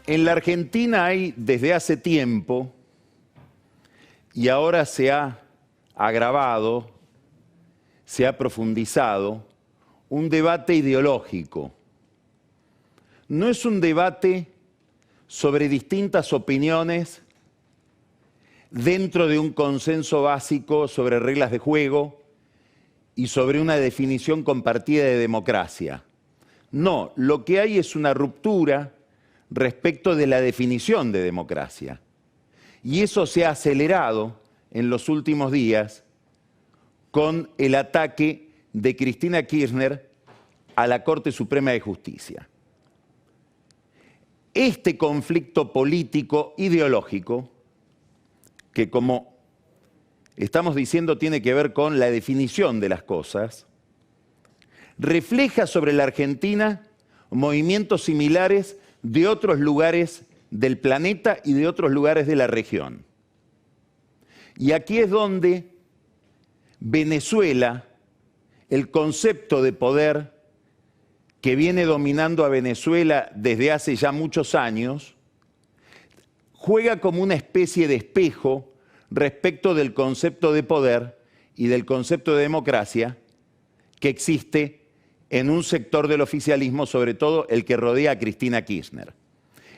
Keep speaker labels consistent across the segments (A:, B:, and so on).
A: En la Argentina hay desde hace tiempo, y ahora se ha agravado, se ha profundizado, un debate ideológico. No es un debate sobre distintas opiniones dentro de un consenso básico sobre reglas de juego y sobre una definición compartida de democracia. No, lo que hay es una ruptura respecto de la definición de democracia. Y eso se ha acelerado en los últimos días con el ataque de Cristina Kirchner a la Corte Suprema de Justicia. Este conflicto político ideológico, que como estamos diciendo tiene que ver con la definición de las cosas, refleja sobre la Argentina movimientos similares de otros lugares del planeta y de otros lugares de la región. Y aquí es donde Venezuela, el concepto de poder que viene dominando a Venezuela desde hace ya muchos años, juega como una especie de espejo respecto del concepto de poder y del concepto de democracia que existe en un sector del oficialismo, sobre todo el que rodea a Cristina Kirchner.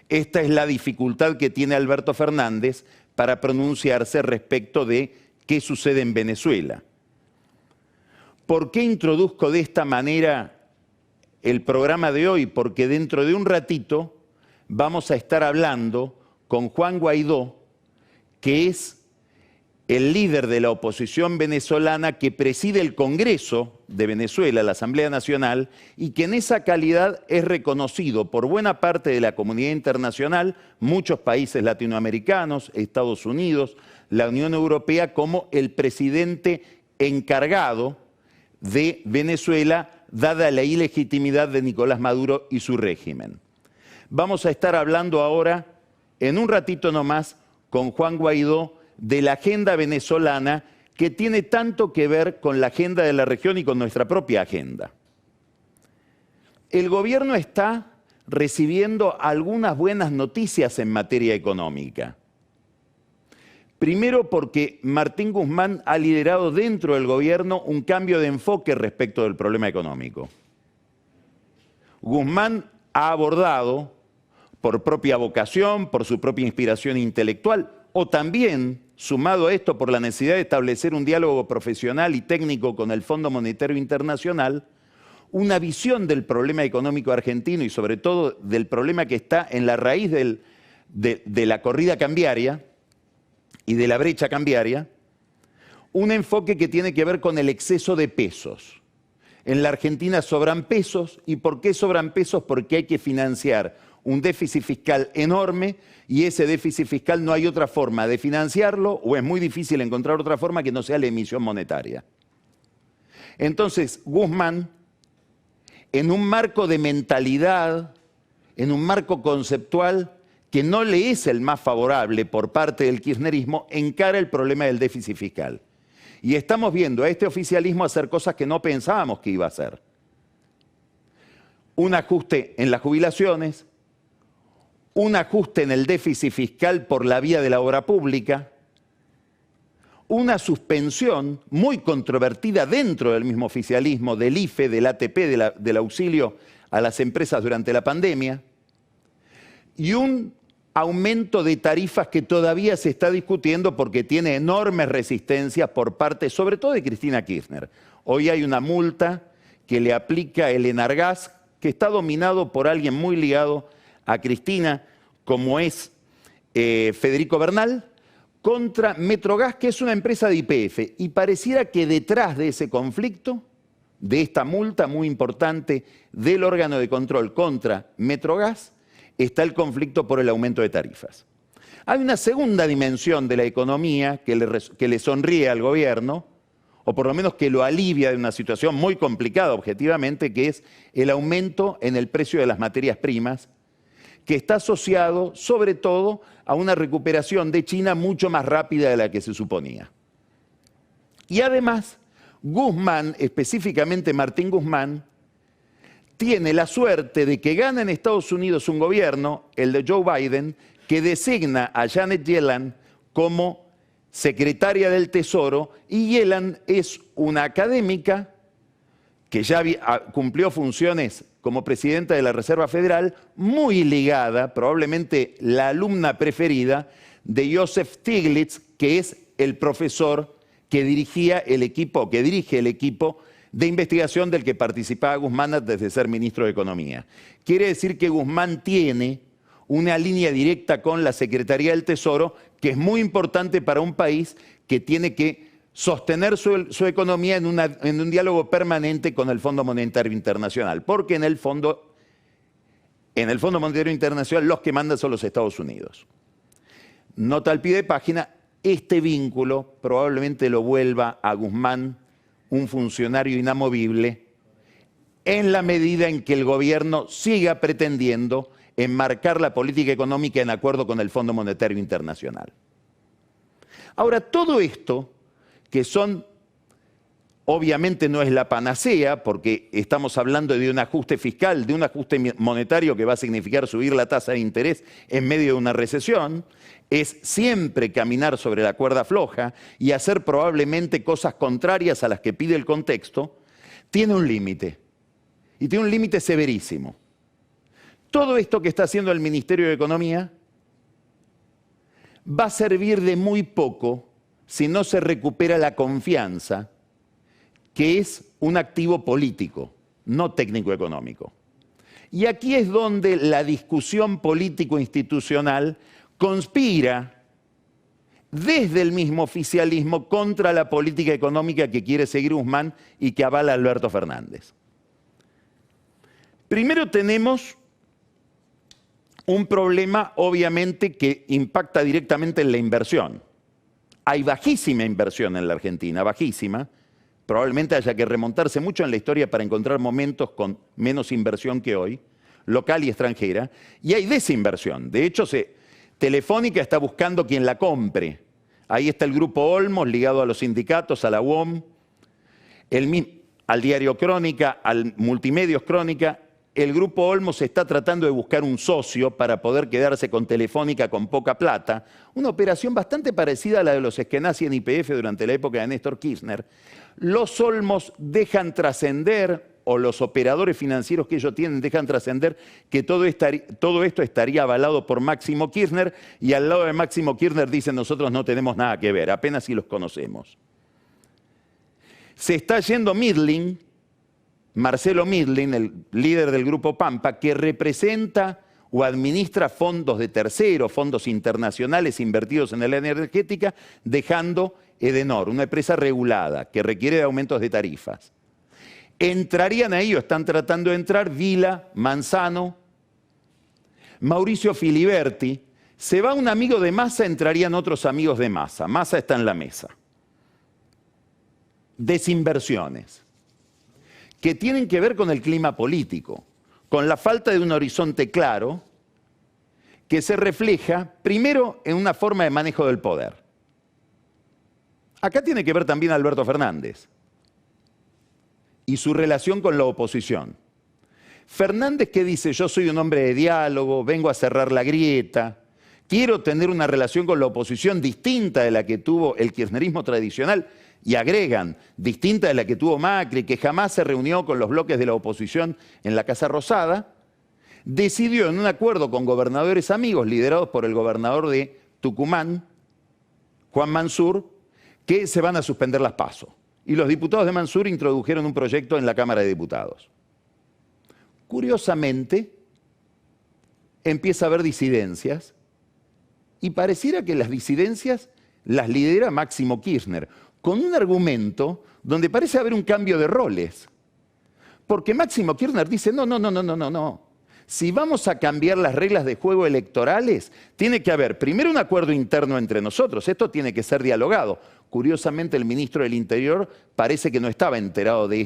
A: Esta es la dificultad que tiene Alberto Fernández para pronunciarse respecto de qué sucede en Venezuela. ¿Por qué introduzco de esta manera el programa de hoy? Porque dentro de un ratito vamos a estar hablando con Juan Guaidó, que es el líder de la oposición venezolana que preside el Congreso de Venezuela, la Asamblea Nacional, y que en esa calidad es reconocido por buena parte de la comunidad internacional, muchos países latinoamericanos, Estados Unidos, la Unión Europea, como el presidente encargado de Venezuela, dada la ilegitimidad de Nicolás Maduro y su régimen. Vamos a estar hablando ahora, en un ratito nomás, con Juan Guaidó, de la agenda venezolana que tiene tanto que ver con la agenda de la región y con nuestra propia agenda. El gobierno está recibiendo algunas buenas noticias en materia económica. Primero porque Martín Guzmán ha liderado dentro del gobierno un cambio de enfoque respecto del problema económico. Guzmán ha abordado, por propia vocación, por su propia inspiración intelectual, o también, sumado a esto por la necesidad de establecer un diálogo profesional y técnico con el Fondo Monetario Internacional, una visión del problema económico argentino y sobre todo del problema que está en la raíz de la corrida cambiaria y de la brecha cambiaria, un enfoque que tiene que ver con el exceso de pesos. En la Argentina sobran pesos. ¿Y por qué sobran pesos? Porque hay que financiar un déficit fiscal enorme y ese déficit fiscal no hay otra forma de financiarlo o es muy difícil encontrar otra forma que no sea la emisión monetaria. Entonces, Guzmán, en un marco de mentalidad, en un marco conceptual que no le es el más favorable por parte del kirchnerismo, encara el problema del déficit fiscal. Y estamos viendo a este oficialismo hacer cosas que no pensábamos que iba a hacer. Un ajuste en las jubilaciones, un ajuste en el déficit fiscal por la vía de la obra pública, una suspensión muy controvertida dentro del mismo oficialismo del IFE, del ATP, del auxilio a las empresas durante la pandemia, y un aumento de tarifas que todavía se está discutiendo porque tiene enormes resistencias por parte, sobre todo de Cristina Kirchner. Hoy hay una multa que le aplica el Enargás, que está dominado por alguien muy ligado a Cristina, como es Federico Bernal, contra Metrogas, que es una empresa de YPF. Y pareciera que detrás de ese conflicto, de esta multa muy importante del órgano de control contra Metrogas, está el conflicto por el aumento de tarifas. Hay una segunda dimensión de la economía que le sonríe al gobierno, o por lo menos que lo alivia de una situación muy complicada objetivamente, que es el aumento en el precio de las materias primas, que está asociado sobre todo a una recuperación de China mucho más rápida de la que se suponía. Y además, Guzmán, específicamente Martín Guzmán, tiene la suerte de que gana en Estados Unidos un gobierno, el de Joe Biden, que designa a Janet Yellen como secretaria del Tesoro, y Yellen es una académica que ya cumplió funciones como presidenta de la Reserva Federal, muy ligada, probablemente la alumna preferida de Joseph Stiglitz, que es el profesor que dirige el equipo de investigación del que participaba Guzmán antes de ser ministro de Economía. Quiere decir que Guzmán tiene una línea directa con la Secretaría del Tesoro, que es muy importante para un país que tiene que sostener su economía en un diálogo permanente con el Fondo Monetario Internacional, porque en el Fondo Monetario Internacional los que mandan son los Estados Unidos. Nota al pie de página, este vínculo probablemente lo vuelva a Guzmán un funcionario inamovible en la medida en que el gobierno siga pretendiendo enmarcar la política económica en acuerdo con el Fondo Monetario Internacional. Ahora, todo esto, que obviamente no es la panacea, porque estamos hablando de un ajuste fiscal, de un ajuste monetario que va a significar subir la tasa de interés en medio de una recesión, es siempre caminar sobre la cuerda floja y hacer probablemente cosas contrarias a las que pide el contexto, tiene un límite, y tiene un límite severísimo. Todo esto que está haciendo el Ministerio de Economía va a servir de muy poco si no se recupera la confianza, que es un activo político, no técnico-económico. Y aquí es donde la discusión político-institucional conspira desde el mismo oficialismo contra la política económica que quiere seguir Guzmán y que avala Alberto Fernández. Primero tenemos un problema, obviamente, que impacta directamente en la inversión. Hay bajísima inversión en la Argentina, bajísima. Probablemente haya que remontarse mucho en la historia para encontrar momentos con menos inversión que hoy, local y extranjera. Y hay desinversión. De hecho, Telefónica está buscando quien la compre. Ahí está el Grupo Olmos, ligado a los sindicatos, a la UOM, al diario Crónica, al Multimedios Crónica. El Grupo Olmos está tratando de buscar un socio para poder quedarse con Telefónica con poca plata. Una operación bastante parecida a la de los Eskenazi en YPF durante la época de Néstor Kirchner. Los Olmos dejan trascender, o los operadores financieros que ellos tienen dejan trascender, que todo esto estaría avalado por Máximo Kirchner, y al lado de Máximo Kirchner dicen: nosotros no tenemos nada que ver, apenas si los conocemos. Se está yendo Midling, Marcelo Midling, el líder del Grupo Pampa, que representa o administra fondos de terceros, fondos internacionales invertidos en la energética, dejando Edenor, una empresa regulada que requiere de aumentos de tarifas. Entrarían ahí, o están tratando de entrar, Vila, Manzano, Mauricio Filiberti. Se va un amigo de Massa, entrarían otros amigos de Massa. Massa está en la mesa. Desinversiones que tienen que ver con el clima político, con la falta de un horizonte claro, que se refleja primero en una forma de manejo del poder. Acá tiene que ver también Alberto Fernández y su relación con la oposición. Fernández, que dice: yo soy un hombre de diálogo, vengo a cerrar la grieta, quiero tener una relación con la oposición distinta de la que tuvo el kirchnerismo tradicional, y agregan, distinta de la que tuvo Macri, que jamás se reunió con los bloques de la oposición en la Casa Rosada, decidió en un acuerdo con gobernadores amigos, liderados por el gobernador de Tucumán, Juan Mansur, que se van a suspender las PASO. Y los diputados de Mansur introdujeron un proyecto en la Cámara de Diputados. Curiosamente, empieza a haber disidencias, y pareciera que las disidencias las lidera Máximo Kirchner, con un argumento donde parece haber un cambio de roles. Porque Máximo Kirchner dice: no. Si vamos a cambiar las reglas de juego electorales, tiene que haber primero un acuerdo interno entre nosotros. Esto tiene que ser dialogado. Curiosamente, el ministro del Interior parece que no estaba enterado de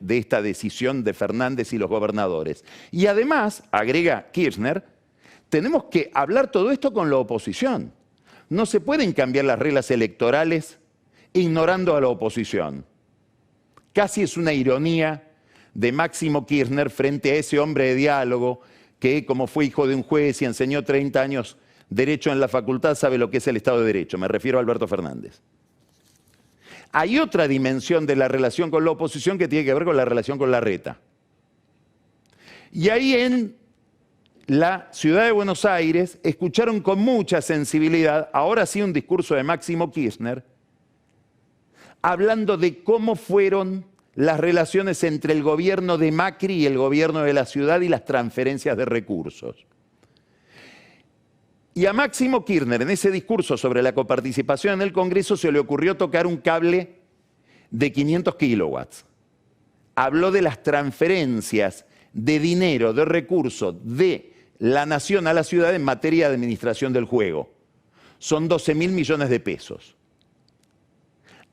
A: esta decisión de Fernández y los gobernadores. Y además, agrega Kirchner, tenemos que hablar todo esto con la oposición. No se pueden cambiar las reglas electorales ignorando a la oposición. Casi es una ironía de Máximo Kirchner frente a ese hombre de diálogo que, como fue hijo de un juez y enseñó 30 años Derecho en la facultad, sabe lo que es el Estado de Derecho. Me refiero a Alberto Fernández. Hay otra dimensión de la relación con la oposición que tiene que ver con la relación con Larreta. Y ahí en la ciudad de Buenos Aires escucharon con mucha sensibilidad, ahora sí un discurso de Máximo Kirchner, hablando de cómo fueron las relaciones entre el gobierno de Macri y el gobierno de la ciudad y las transferencias de recursos. Y a Máximo Kirchner, en ese discurso sobre la coparticipación en el Congreso, se le ocurrió tocar un cable de 500 kilowatts. Habló de las transferencias de dinero, de recursos de la nación a la ciudad en materia de administración del juego. Son 12.000 millones de pesos.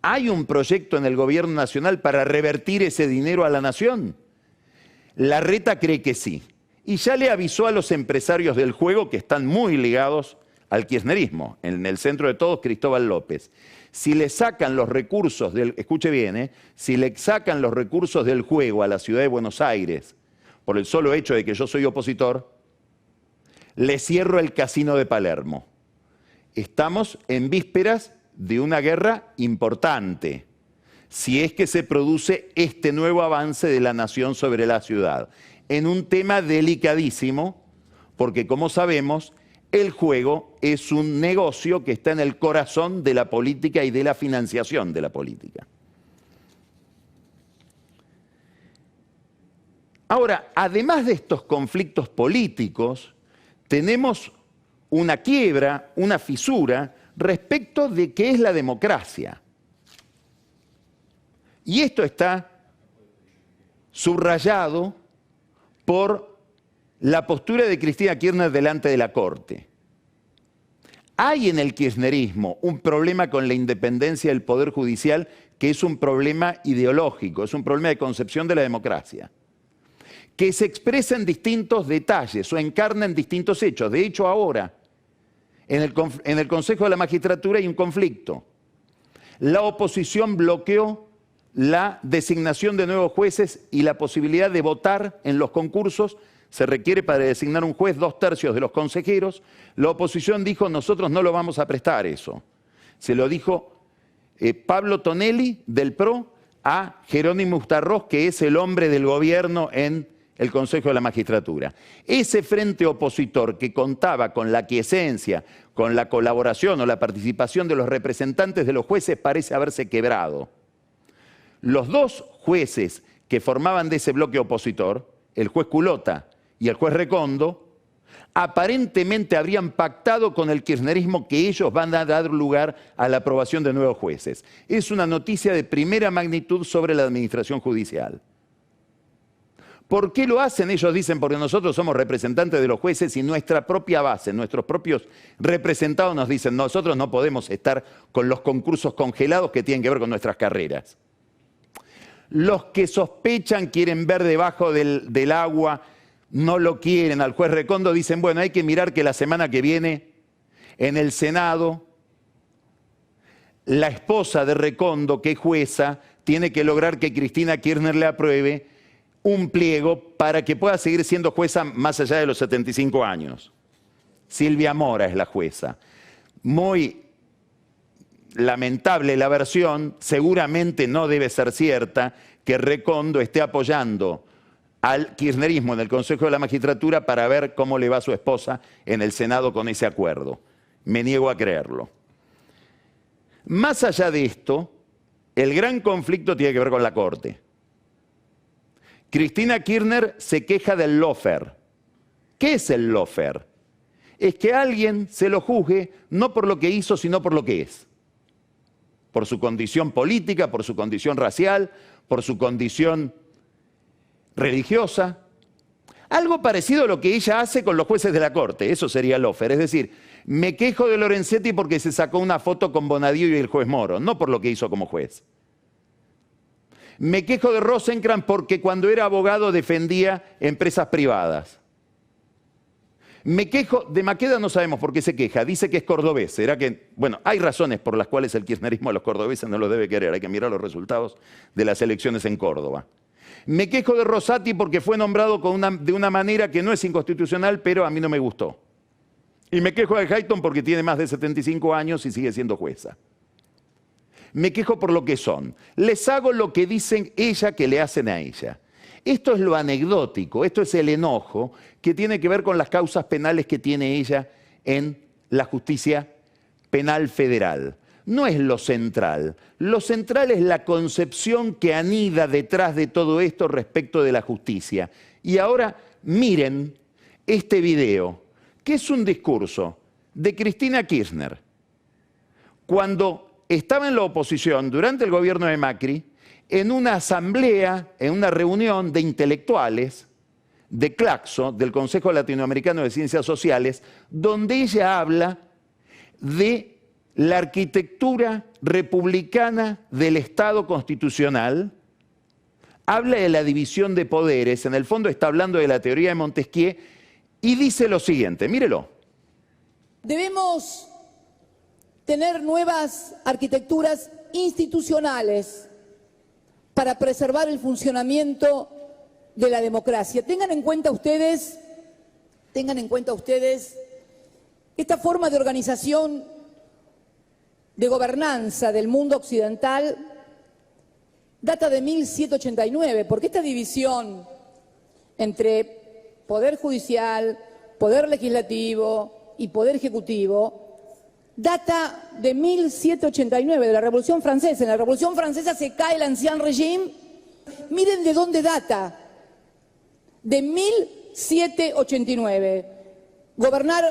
A: ¿Hay un proyecto en el gobierno nacional para revertir ese dinero a la nación? Larreta cree que sí. Y ya le avisó a los empresarios del juego que están muy ligados al kirchnerismo. En el centro de todos, Cristóbal López. Si le sacan los recursos del, escuche bien, si le sacan los recursos del juego a la ciudad de Buenos Aires, por el solo hecho de que yo soy opositor, le cierro el casino de Palermo. Estamos en vísperas de una guerra importante, si es que se produce este nuevo avance de la nación sobre la ciudad, en un tema delicadísimo, porque como sabemos, el juego es un negocio que está en el corazón de la política y de la financiación de la política. Ahora, además de estos conflictos políticos, tenemos una quiebra, una fisura respecto de qué es la democracia. Y esto está subrayado por la postura de Cristina Kirchner delante de la Corte. Hay en el kirchnerismo un problema con la independencia del Poder Judicial que es un problema ideológico, es un problema de concepción de la democracia, que se expresa en distintos detalles o encarna en distintos hechos. De hecho, ahora, en el Consejo de la Magistratura hay un conflicto. La oposición bloqueó la designación de nuevos jueces y la posibilidad de votar en los concursos. Se requiere para designar un juez 2/3 de los consejeros. La oposición dijo, nosotros no lo vamos a prestar eso. Se lo dijo Pablo Tonelli del PRO a Jerónimo Ustarroz, que es el hombre del gobierno en el Consejo de la Magistratura. Ese frente opositor que contaba con la aquiescencia, con la colaboración o la participación de los representantes de los jueces parece haberse quebrado. Los dos jueces que formaban de ese bloque opositor, el juez Culota y el juez Recondo, aparentemente habrían pactado con el kirchnerismo que ellos van a dar lugar a la aprobación de nuevos jueces. Es una noticia de primera magnitud sobre la administración judicial. ¿Por qué lo hacen? Ellos dicen, porque nosotros somos representantes de los jueces y nuestra propia base, nuestros propios representados nos dicen, nosotros no podemos estar con los concursos congelados que tienen que ver con nuestras carreras. Los que sospechan, quieren ver debajo del agua, no lo quieren. Al juez Recondo dicen, bueno, hay que mirar que la semana que viene en el Senado la esposa de Recondo, que es jueza, tiene que lograr que Cristina Kirchner le apruebe un pliego para que pueda seguir siendo jueza más allá de los 75 años. Silvia Mora es la jueza. Muy lamentable la versión, seguramente no debe ser cierta, que Recondo esté apoyando al kirchnerismo en el Consejo de la Magistratura para ver cómo le va a su esposa en el Senado con ese acuerdo. Me niego a creerlo. Más allá de esto, el gran conflicto tiene que ver con la Corte. Cristina Kirchner se queja del lawfare. ¿Qué es el lawfare? Es que alguien se lo juzgue no por lo que hizo, sino por lo que es. Por su condición política, por su condición racial, por su condición religiosa. Algo parecido a lo que ella hace con los jueces de la Corte, eso sería lawfare. Es decir, me quejo de Lorenzetti porque se sacó una foto con Bonadío y el juez Moro, no por lo que hizo como juez. Me quejo de Rosenkrantz porque cuando era abogado defendía empresas privadas. Me quejo de Maqueda, no sabemos por qué se queja, dice que es cordobés. ¿Será que? Bueno, hay razones por las cuales el kirchnerismo a los cordobeses no los debe querer, hay que mirar los resultados de las elecciones en Córdoba. Me quejo de Rosati porque fue nombrado de una manera que no es inconstitucional, pero a mí no me gustó. Y me quejo de Hayton porque tiene más de 75 años y sigue siendo jueza. Me quejo por lo que son. Les hago lo que dicen ella que le hacen a ella. Esto es lo anecdótico, esto es el enojo que tiene que ver con las causas penales que tiene ella en la justicia penal federal. No es lo central. Lo central es la concepción que anida detrás de todo esto respecto de la justicia. Y ahora miren este video, que es un discurso de Cristina Kirchner, cuando estaba en la oposición durante el gobierno de Macri, en una asamblea, en una reunión de intelectuales de Claxo, del Consejo Latinoamericano de Ciencias Sociales, donde ella habla de la arquitectura republicana del Estado constitucional, habla de la división de poderes, en el fondo está hablando de la teoría de Montesquieu, y dice lo siguiente, mírelo.
B: Debemos tener nuevas arquitecturas institucionales para preservar el funcionamiento de la democracia. Tengan en cuenta ustedes esta forma de organización, de gobernanza del mundo occidental data de 1789, porque esta división entre poder judicial, poder legislativo y poder ejecutivo data de 1789, de la Revolución Francesa. En la Revolución Francesa se cae el Ancien Régime. Miren de dónde data. De 1789. Gobernar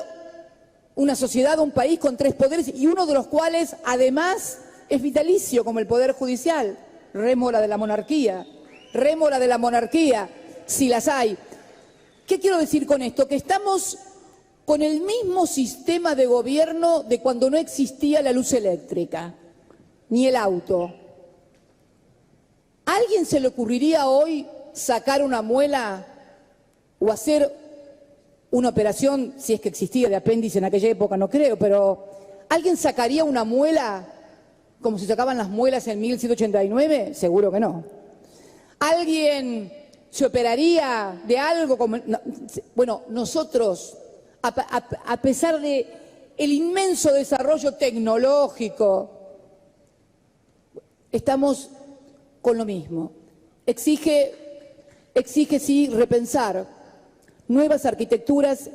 B: una sociedad, un país con 3 poderes y uno de los cuales además es vitalicio, como el Poder Judicial. Rémora de la monarquía. Rémora de la monarquía, si las hay. ¿Qué quiero decir con esto? Que estamos con el mismo sistema de gobierno de cuando no existía la luz eléctrica, ni el auto. ¿A alguien se le ocurriría hoy sacar una muela o hacer una operación, si es que existía de apéndice en aquella época, no creo, pero ¿alguien sacaría una muela como se sacaban las muelas en 1789? Seguro que no. ¿Alguien se operaría de algo como...? No, bueno, nosotros, a pesar de el inmenso desarrollo tecnológico, estamos con lo mismo. Exige sí repensar nuevas arquitecturas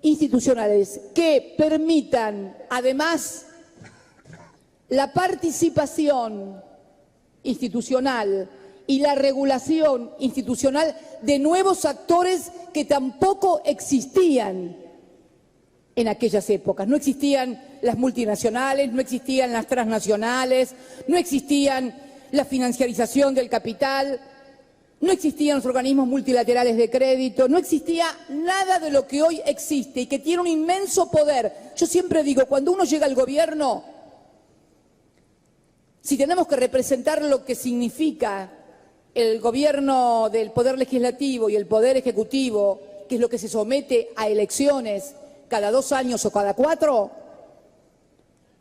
B: institucionales que permitan además la participación institucional y la regulación institucional de nuevos actores que tampoco existían en aquellas épocas. No existían las multinacionales, no existían las transnacionales, no existían la financiarización del capital, no existían los organismos multilaterales de crédito, no existía nada de lo que hoy existe y que tiene un inmenso poder. Yo siempre digo, cuando uno llega al gobierno, si tenemos que representar lo que significa el gobierno del Poder Legislativo y el Poder Ejecutivo, que es lo que se somete a elecciones cada 2 años o cada 4,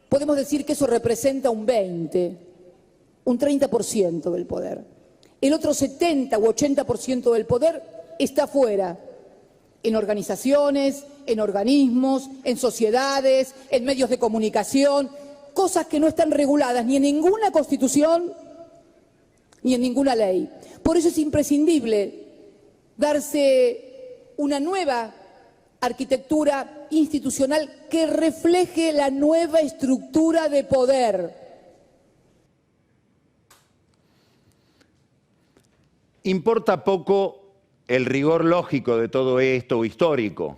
B: podemos decir que eso representa un 20, un 30% del poder. El otro 70 u 80% del poder está fuera, en organizaciones, en organismos, en sociedades, en medios de comunicación, cosas que no están reguladas ni en ninguna constitución ni en ninguna ley. Por eso es imprescindible darse una nueva arquitectura institucional que refleje la nueva estructura de poder.
A: Importa poco el rigor lógico de todo esto o histórico,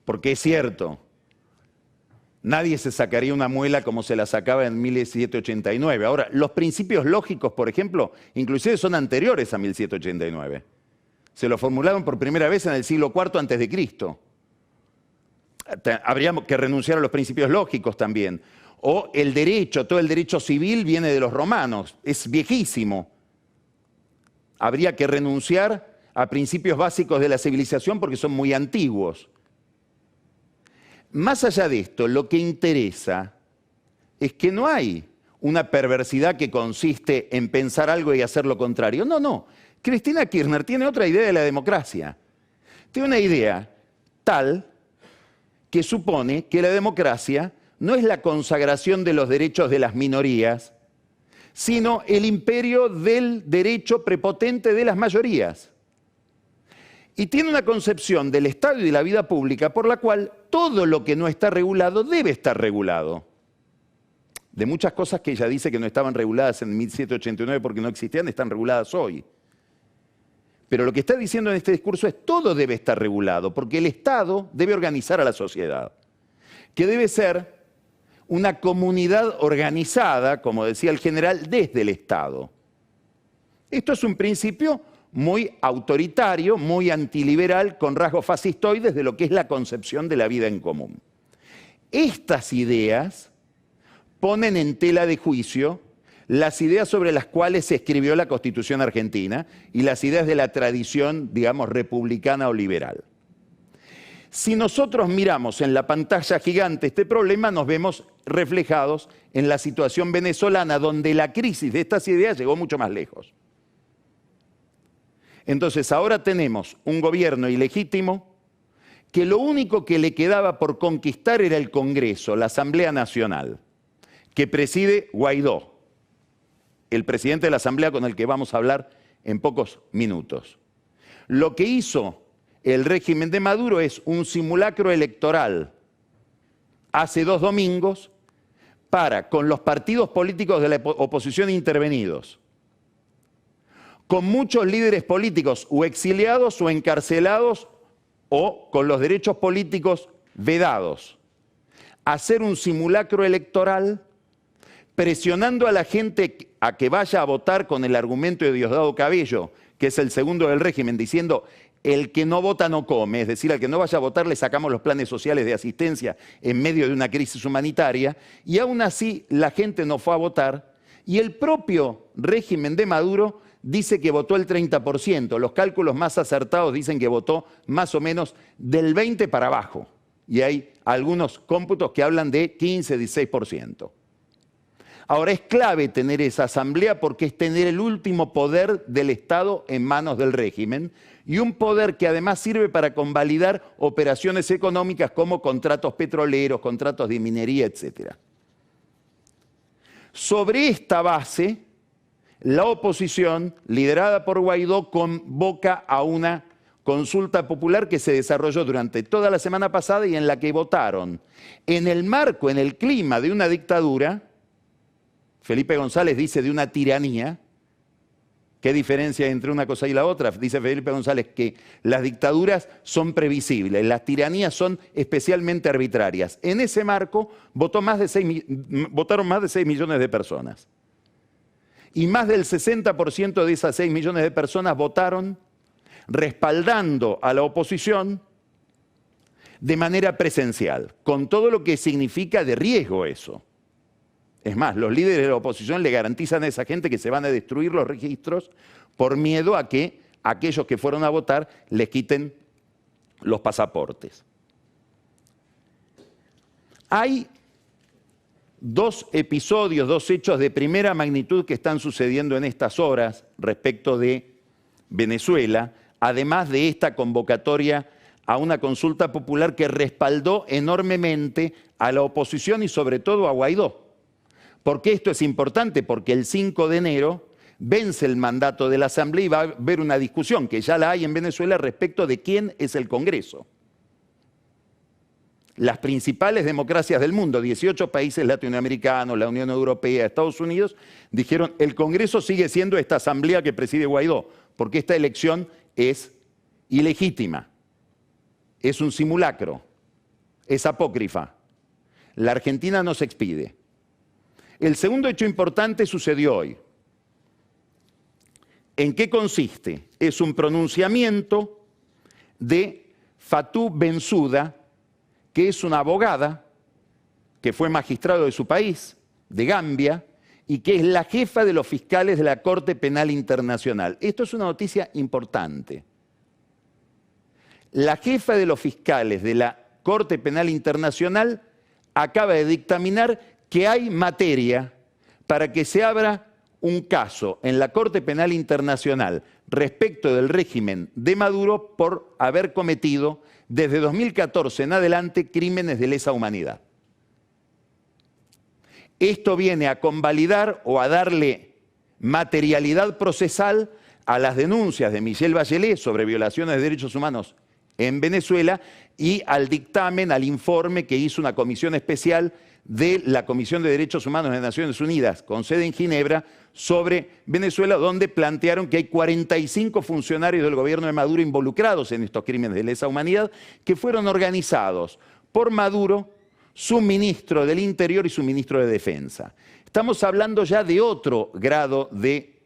A: porque es cierto, nadie se sacaría una muela como se la sacaba en 1789. Ahora, los principios lógicos, por ejemplo, inclusive son anteriores a 1789. Se lo formularon por primera vez en el siglo IV antes de Cristo. Habría que renunciar a los principios lógicos también. O el derecho, todo el derecho civil viene de los romanos, es viejísimo. Habría que renunciar a principios básicos de la civilización porque son muy antiguos. Más allá de esto, lo que interesa es que no hay una perversidad que consiste en pensar algo y hacer lo contrario. No, no. Cristina Kirchner tiene otra idea de la democracia. Tiene una idea tal que supone que la democracia no es la consagración de los derechos de las minorías, sino el imperio del derecho prepotente de las mayorías. Y tiene una concepción del Estado y de la vida pública por la cual todo lo que no está regulado debe estar regulado. De muchas cosas que ella dice que no estaban reguladas en 1789 porque no existían, están reguladas hoy. Pero lo que está diciendo en este discurso es todo debe estar regulado, porque el Estado debe organizar a la sociedad, que debe ser una comunidad organizada, como decía el general, desde el Estado. Esto es un principio muy autoritario, muy antiliberal, con rasgos fascistoides de lo que es la concepción de la vida en común. Estas ideas ponen en tela de juicio las ideas sobre las cuales se escribió la Constitución argentina y las ideas de la tradición, digamos, republicana o liberal. Si nosotros miramos en la pantalla gigante este problema, nos vemos reflejados en la situación venezolana, donde la crisis de estas ideas llegó mucho más lejos. Entonces ahora tenemos un gobierno ilegítimo que lo único que le quedaba por conquistar era el Congreso, la Asamblea Nacional, que preside Guaidó, el presidente de la Asamblea con el que vamos a hablar en pocos minutos. Lo que hizo el régimen de Maduro es un simulacro electoral hace 2 domingos para, con los partidos políticos de la oposición intervenidos, con muchos líderes políticos o exiliados o encarcelados o con los derechos políticos vedados, hacer un simulacro electoral presionando a la gente a que vaya a votar con el argumento de Diosdado Cabello, que es el segundo del régimen, diciendo el que no vota no come, es decir, al que no vaya a votar le sacamos los planes sociales de asistencia en medio de una crisis humanitaria, y aún así la gente no fue a votar, y el propio régimen de Maduro dice que votó el 30%, los cálculos más acertados dicen que votó más o menos del 20% para abajo, y hay algunos cómputos que hablan de 15, 16%. Ahora, es clave tener esa asamblea porque es tener el último poder del Estado en manos del régimen y un poder que además sirve para convalidar operaciones económicas como contratos petroleros, contratos de minería, etc. Sobre esta base, la oposición, liderada por Guaidó, convoca a una consulta popular que se desarrolló durante toda la semana pasada y en la que votaron, en el marco, en el clima de una dictadura. Felipe González dice de una tiranía. ¿Qué diferencia hay entre una cosa y la otra? Dice Felipe González que las dictaduras son previsibles, las tiranías son especialmente arbitrarias. En ese marco votaron más de 6 millones de personas. Y más del 60% de esas 6 millones de personas votaron respaldando a la oposición de manera presencial, con todo lo que significa de riesgo eso. Es más, los líderes de la oposición le garantizan a esa gente que se van a destruir los registros por miedo a que aquellos que fueron a votar les quiten los pasaportes. Hay 2 episodios, 2 hechos de primera magnitud que están sucediendo en estas horas respecto de Venezuela, además de esta convocatoria a una consulta popular que respaldó enormemente a la oposición y sobre todo a Guaidó. ¿Por qué esto es importante? Porque el 5 de enero vence el mandato de la Asamblea y va a haber una discusión, que ya la hay en Venezuela, respecto de quién es el Congreso. Las principales democracias del mundo, 18 países latinoamericanos, la Unión Europea, Estados Unidos, dijeron el Congreso sigue siendo esta Asamblea que preside Guaidó, porque esta elección es ilegítima, es un simulacro, es apócrifa. La Argentina no se expide. El segundo hecho importante sucedió hoy. ¿En qué consiste? Es un pronunciamiento de Fatou Bensouda, que es una abogada que fue magistrado de su país, de Gambia, y que es la jefa de los fiscales de la Corte Penal Internacional. Esto es una noticia importante. La jefa de los fiscales de la Corte Penal Internacional acaba de dictaminar que hay materia para que se abra un caso en la Corte Penal Internacional respecto del régimen de Maduro por haber cometido desde 2014 en adelante crímenes de lesa humanidad. Esto viene a convalidar o a darle materialidad procesal a las denuncias de Michelle Bachelet sobre violaciones de derechos humanos en Venezuela y al dictamen, al informe que hizo una comisión especial de la Comisión de Derechos Humanos de Naciones Unidas, con sede en Ginebra, sobre Venezuela, donde plantearon que hay 45 funcionarios del gobierno de Maduro involucrados en estos crímenes de lesa humanidad, que fueron organizados por Maduro, su ministro del Interior y su ministro de Defensa. Estamos hablando ya de otro grado de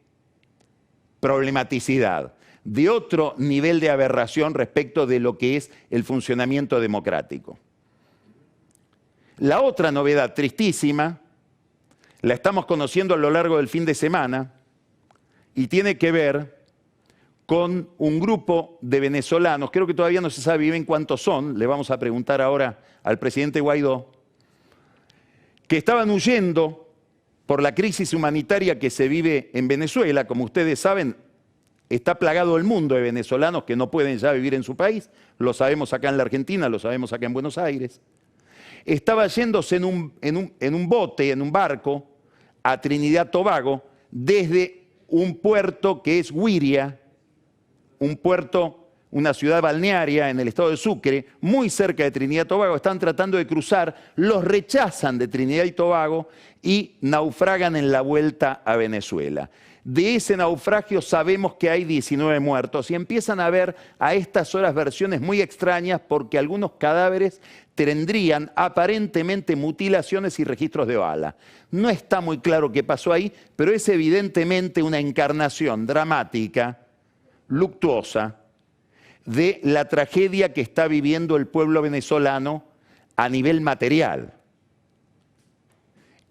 A: problematicidad, de otro nivel de aberración respecto de lo que es el funcionamiento democrático. La otra novedad tristísima, la estamos conociendo a lo largo del fin de semana y tiene que ver con un grupo de venezolanos, creo que todavía no se sabe bien cuántos son, le vamos a preguntar ahora al presidente Guaidó, que estaban huyendo por la crisis humanitaria que se vive en Venezuela. Como ustedes saben, está plagado el mundo de venezolanos que no pueden ya vivir en su país, lo sabemos acá en la Argentina, lo sabemos acá en Buenos Aires. Estaba yéndose en un bote, en un barco, a Trinidad Tobago, desde un puerto que es Güiria, un puerto, una ciudad balnearia en el estado de Sucre, muy cerca de Trinidad y Tobago. Están tratando de cruzar, los rechazan de Trinidad y Tobago y naufragan en la vuelta a Venezuela. De ese naufragio sabemos que hay 19 muertos y empiezan a ver a estas horas versiones muy extrañas porque algunos cadáveres tendrían aparentemente mutilaciones y registros de bala. No está muy claro qué pasó ahí, pero es evidentemente una encarnación dramática, luctuosa, de la tragedia que está viviendo el pueblo venezolano a nivel material.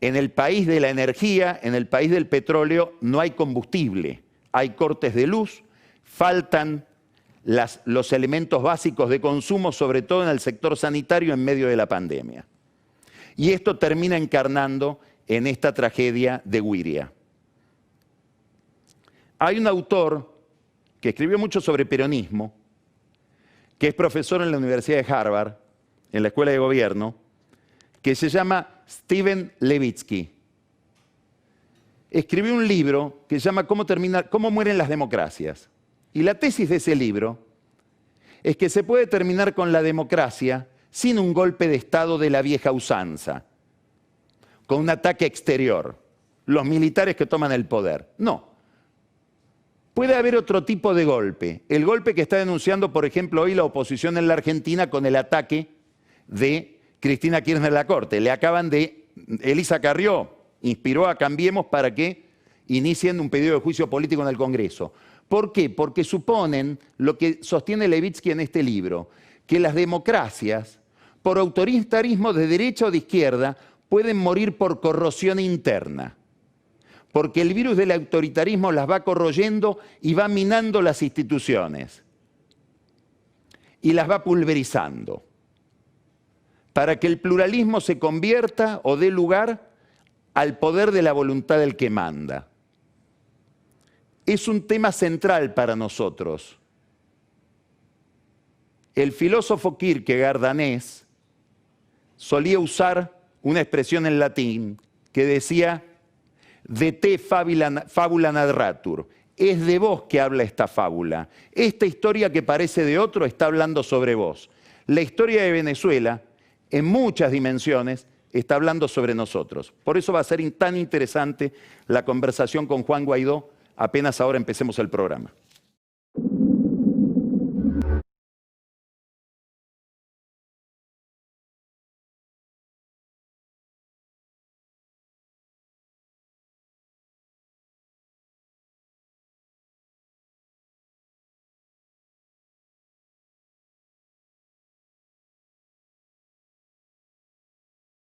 A: En el país de la energía, en el país del petróleo, no hay combustible, hay cortes de luz, faltan los elementos básicos de consumo, sobre todo en el sector sanitario en medio de la pandemia. Y esto termina encarnando en esta tragedia de Güiria. Hay un autor que escribió mucho sobre peronismo, que es profesor en la Universidad de Harvard, en la Escuela de Gobierno, que se llama Steven Levitsky. Escribió un libro que se llama ¿Cómo mueren las democracias? Y la tesis de ese libro es que se puede terminar con la democracia sin un golpe de Estado de la vieja usanza, con un ataque exterior, los militares que toman el poder. No. Puede haber otro tipo de golpe. El golpe que está denunciando, por ejemplo, hoy la oposición en la Argentina con el ataque de Cristina Kirchner a la Corte. Elisa Carrió inspiró a Cambiemos para que inicien un pedido de juicio político en el Congreso. ¿Por qué? Porque suponen, lo que sostiene Levitsky en este libro, que las democracias, por autoritarismo de derecha o de izquierda, pueden morir por corrosión interna. Porque el virus del autoritarismo las va corroyendo y va minando las instituciones. Y las va pulverizando. Para que el pluralismo se convierta o dé lugar al poder de la voluntad del que manda. Es un tema central para nosotros. El filósofo Kierkegaard danés solía usar una expresión en latín que decía de te fabula narratur. Es de vos que habla esta fábula. Esta historia que parece de otro está hablando sobre vos. La historia de Venezuela, en muchas dimensiones, está hablando sobre nosotros. Por eso va a ser tan interesante la conversación con Juan Guaidó apenas ahora empecemos el programa.